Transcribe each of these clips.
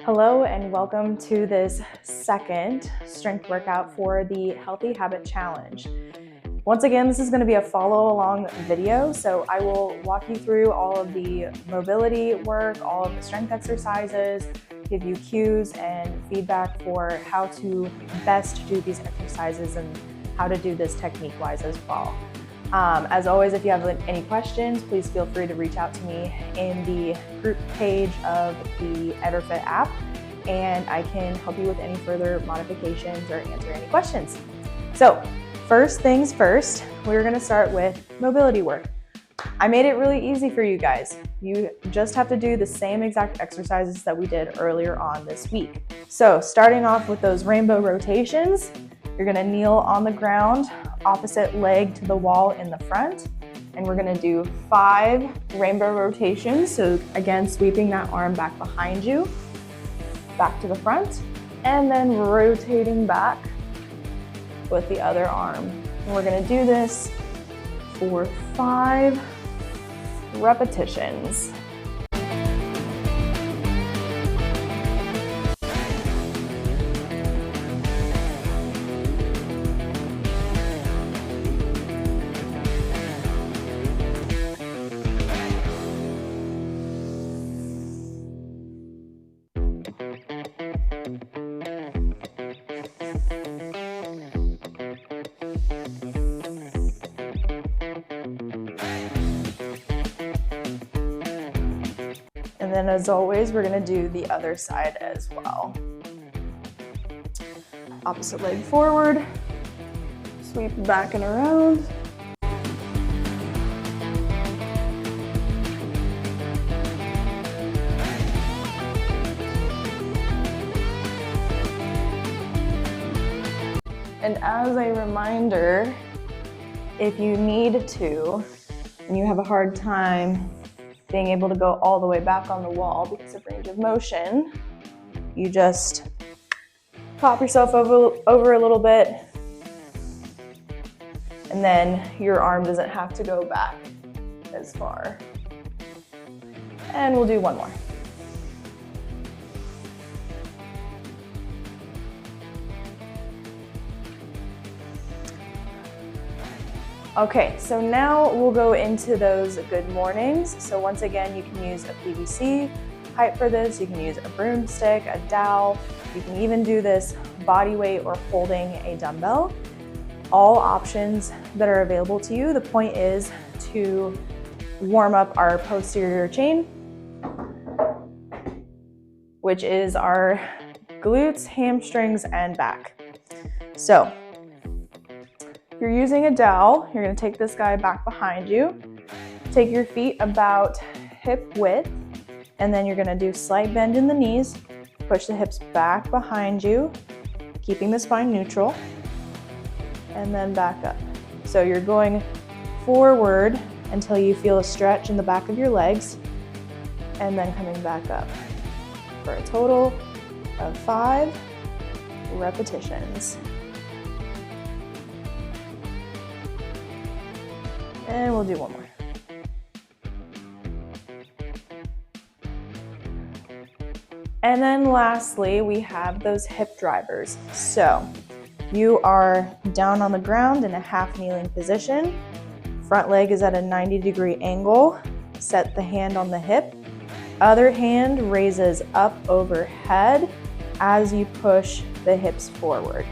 Hello and welcome to this second strength workout for the Healthy Habit Challenge. Once again, this is going to be a follow along video, so I will walk you through all of the mobility work, all of the strength exercises, give you cues and feedback for how to best do these exercises and how to do this technique-wise as well. As always, if you have any questions, please feel free to reach out to me in the group page of the EverFit app, and I can help you with any further modifications or answer any questions. So first things first, we're going to start with mobility work. I made it really easy for you guys. You just have to do the same exact exercises that we did earlier on this week. So starting off with those rainbow rotations, you're going to kneel on the ground, opposite leg to the wall in the front, and we're going to do 5 rainbow rotations. So again, sweeping that arm back behind you, back to the front, and then rotating back with the other arm. And we're going to do this for 5 repetitions. And then as always, we're going to do the other side as well. Opposite leg forward, sweep back and around. And as a reminder, if you need to, and you have a hard time being able to go all the way back on the wall because of range of motion, you just pop yourself over a little bit, and then your arm doesn't have to go back as far. And we'll do one more. Okay, so now we'll go into those good mornings. So once again, you can use a PVC pipe for this. You can use a broomstick, a dowel. You can even do this body weight or holding a dumbbell. All options that are available to you. The point is to warm up our posterior chain, which is our glutes, hamstrings, and back. So if you're using a dowel, you're going to take this guy back behind you, take your feet about hip width, and then you're going to do slight bend in the knees, push the hips back behind you, keeping the spine neutral, and then back up. So you're going forward until you feel a stretch in the back of your legs, and then coming back up for a total of 5 repetitions. And we'll do one more. And then lastly, we have those hip drivers. So you are down on the ground in a half kneeling position. Front leg is at a 90-degree angle. Set the hand on the hip. Other hand raises up overhead as you push the hips forward.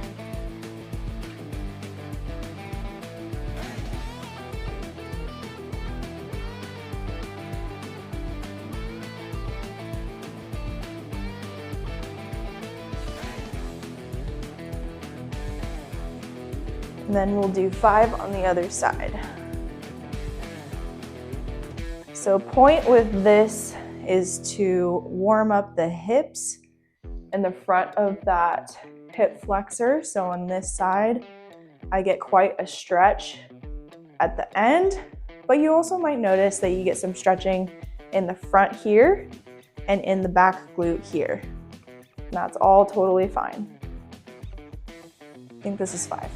And then we'll do 5 on the other side. So point with this is to warm up the hips and the front of that hip flexor. So on this side, I get quite a stretch at the end, but you also might notice that you get some stretching in the front here and in the back glute here. And that's all totally fine. I think this is 5.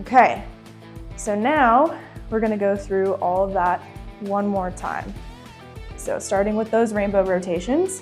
Okay, so now we're going to go through all of that one more time. So starting with those rainbow rotations.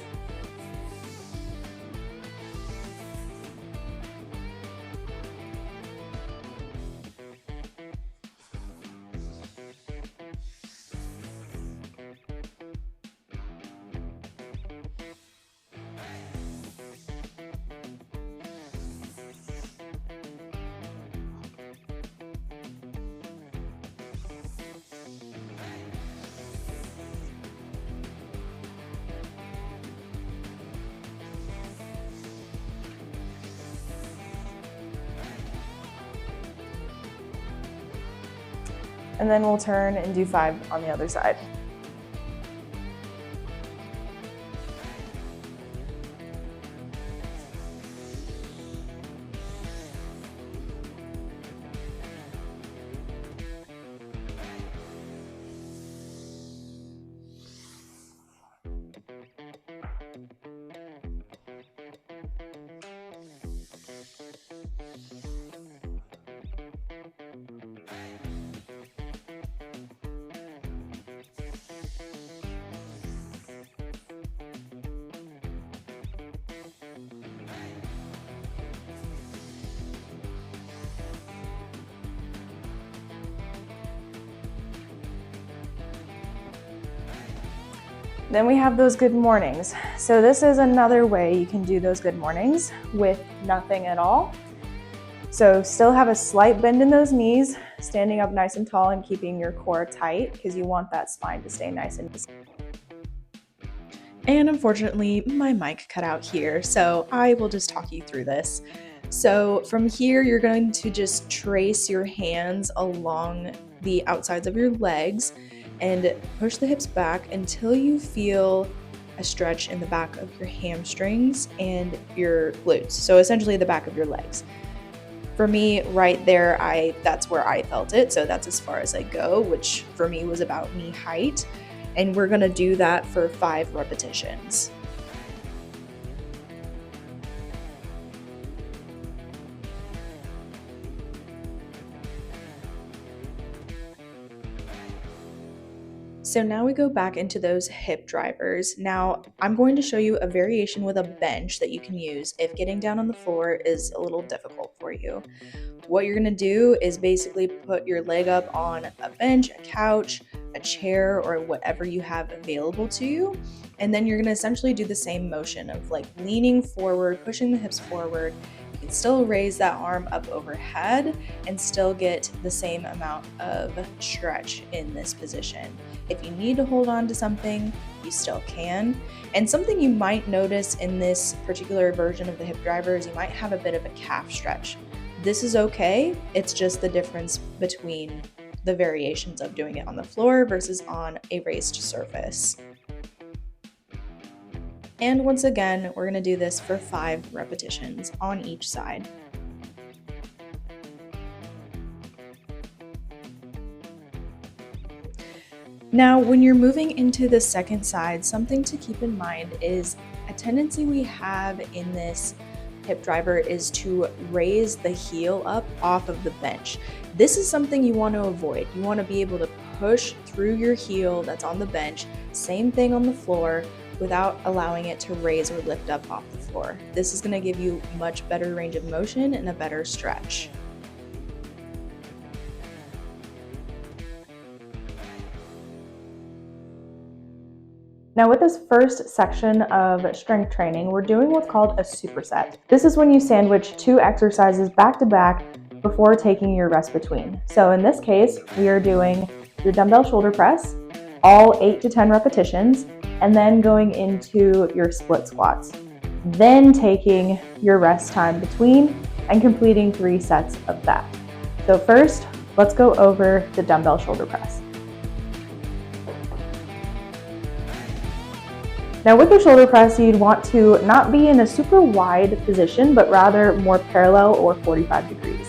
And then we'll turn and do 5 on the other side. Then we have those good mornings. So this is another way you can do those good mornings with nothing at all. So still have a slight bend in those knees, standing up nice and tall and keeping your core tight because you want that spine to stay nice and tight. And unfortunately, my mic cut out here, so I will just talk you through this. So from here, you're going to just trace your hands along the outsides of your legs and push the hips back until you feel a stretch in the back of your hamstrings and your glutes. So essentially the back of your legs. For me, right there, that's where I felt it. So that's as far as I go, which for me was about knee height. And we're gonna do that for 5 repetitions. So now we go back into those hip drivers. Now I'm going to show you a variation with a bench that you can use if getting down on the floor is a little difficult for you. What you're gonna do is basically put your leg up on a bench, a couch, a chair, or whatever you have available to you. And then you're gonna essentially do the same motion of like leaning forward, pushing the hips forward. You can still raise that arm up overhead and still get the same amount of stretch in this position. If you need to hold on to something, you still can. And something you might notice in this particular version of the hip driver is you might have a bit of a calf stretch. This is okay. It's just the difference between the variations of doing it on the floor versus on a raised surface. And once again, we're gonna do this for 5 repetitions on each side. Now, when you're moving into the second side, something to keep in mind is a tendency we have in this hip driver is to raise the heel up off of the bench. This is something you want to avoid. You want to be able to push through your heel that's on the bench, same thing on the floor, without allowing it to raise or lift up off the floor. This is going to give you much better range of motion and a better stretch. Now with this first section of strength training, we're doing what's called a superset. This is when you sandwich 2 exercises back to back before taking your rest between. So in this case, we are doing your dumbbell shoulder press, all 8 to 10 repetitions, and then going into your split squats. Then taking your rest time between and completing 3 sets of that. So first, let's go over the dumbbell shoulder press. Now with the shoulder press, you'd want to not be in a super wide position, but rather more parallel or 45 degrees.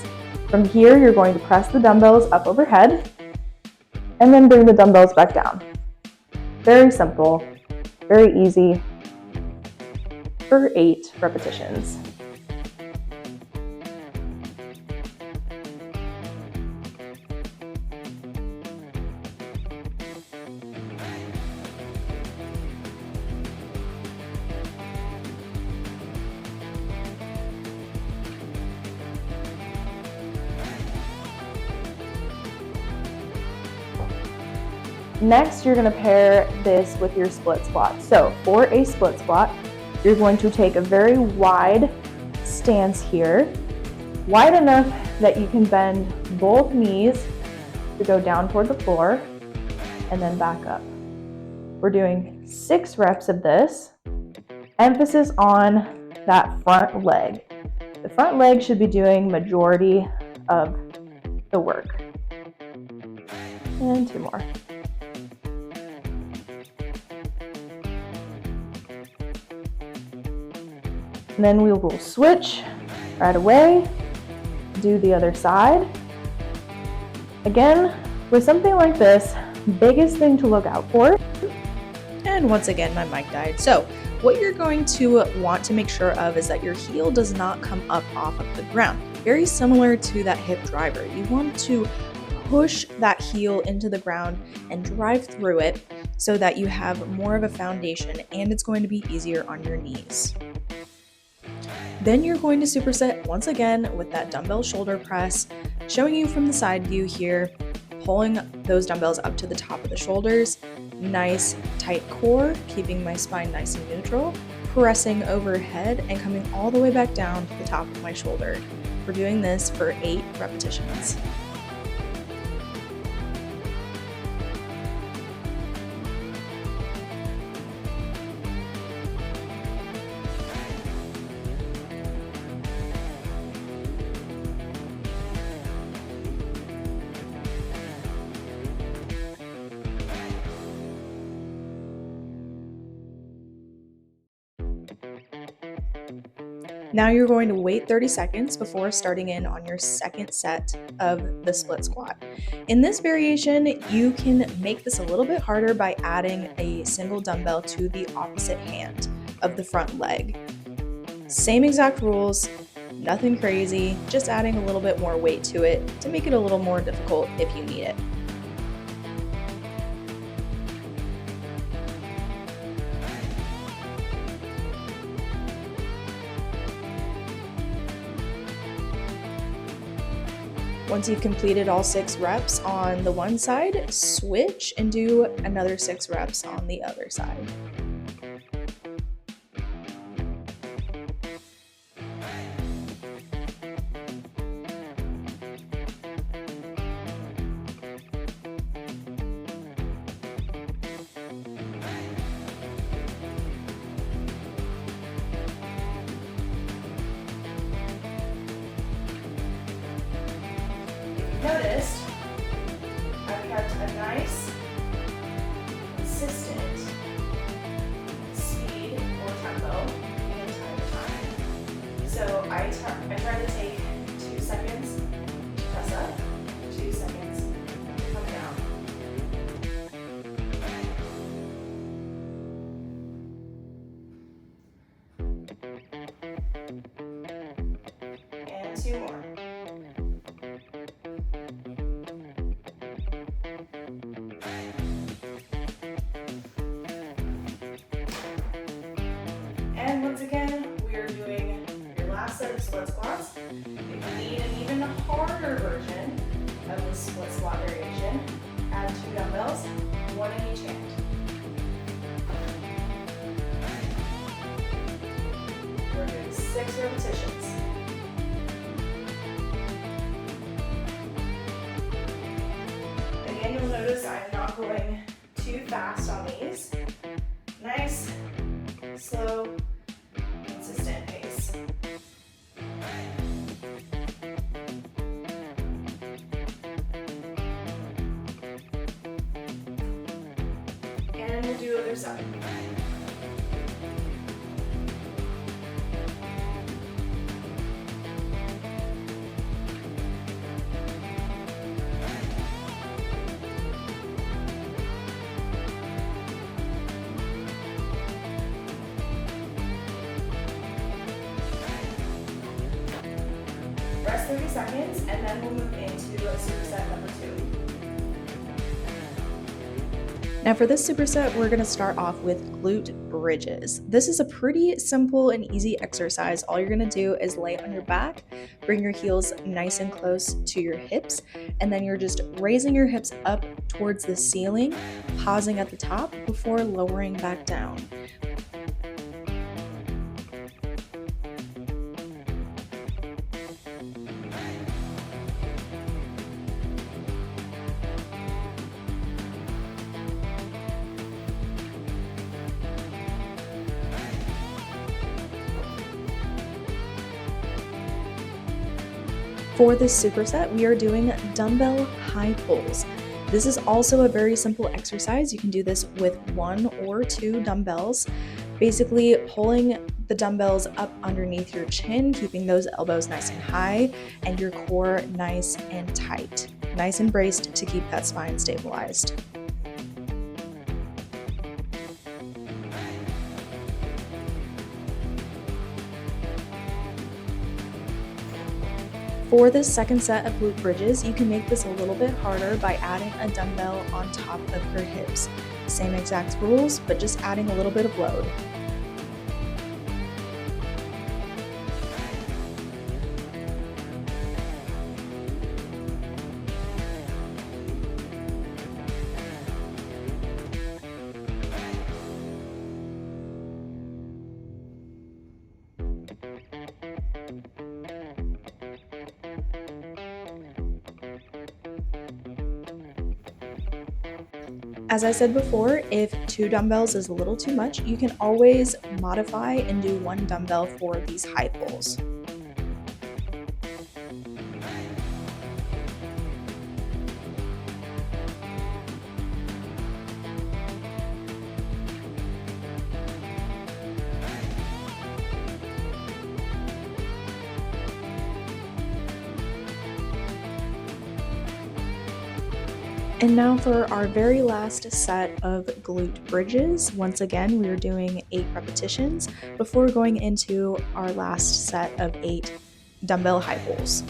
From here, you're going to press the dumbbells up overhead and then bring the dumbbells back down. Very simple, very easy for 8 repetitions. Next, you're going to pair this with your split squat. So for a split squat, you're going to take a very wide stance here, wide enough that you can bend both knees to go down toward the floor and then back up. We're doing 6 reps of this. Emphasis on that front leg. The front leg should be doing majority of the work. And 2 more. And then we will switch right away, do the other side. Again, with something like this, biggest thing to look out for. And once again, my mic died. So what you're going to want to make sure of is that your heel does not come up off of the ground. Very similar to that hip driver. You want to push that heel into the ground and drive through it so that you have more of a foundation and it's going to be easier on your knees. Then you're going to superset once again with that dumbbell shoulder press, showing you from the side view here, pulling those dumbbells up to the top of the shoulders, nice tight core, keeping my spine nice and neutral, pressing overhead and coming all the way back down to the top of my shoulder. We're doing this for 8 repetitions. Now you're going to wait 30 seconds before starting in on your second set of the split squat. In this variation, you can make this a little bit harder by adding a single dumbbell to the opposite hand of the front leg. Same exact rules, nothing crazy, just adding a little bit more weight to it to make it a little more difficult if you need it. Once you've completed all 6 reps on the one side, switch and do another 6 reps on the other side. Noticed I've kept a nice, consistent speed or tempo the entire time. So I try to take 2 seconds to press up, 2 seconds to come down. And 2 more. And once again, we are doing your last set of split squats. If you need an even harder version of the split squat variation, add 2 dumbbells, 1 in each hand. We're doing 6 repetitions. Again, you'll notice I'm not going too fast on these. Nice, slow, consistent pace. And we'll do other side. Rest 30 seconds, and then we'll move into superset number 2. Now for this superset, we're going to start off with glute bridges. This is a pretty simple and easy exercise. All you're going to do is lay on your back, bring your heels nice and close to your hips, and then you're just raising your hips up towards the ceiling, pausing at the top before lowering back down. For this superset, we are doing dumbbell high pulls. This is also a very simple exercise. You can do this with 1 or 2 dumbbells, basically pulling the dumbbells up underneath your chin, keeping those elbows nice and high and your core nice and tight, nice and braced to keep that spine stabilized. For this second set of glute bridges, you can make this a little bit harder by adding a dumbbell on top of your hips. Same exact rules, but just adding a little bit of load. As I said before, if 2 dumbbells is a little too much, you can always modify and do 1 dumbbell for these high pulls. And now for our very last set of glute bridges. Once again, we are doing 8 repetitions before going into our last set of 8 dumbbell high pulls.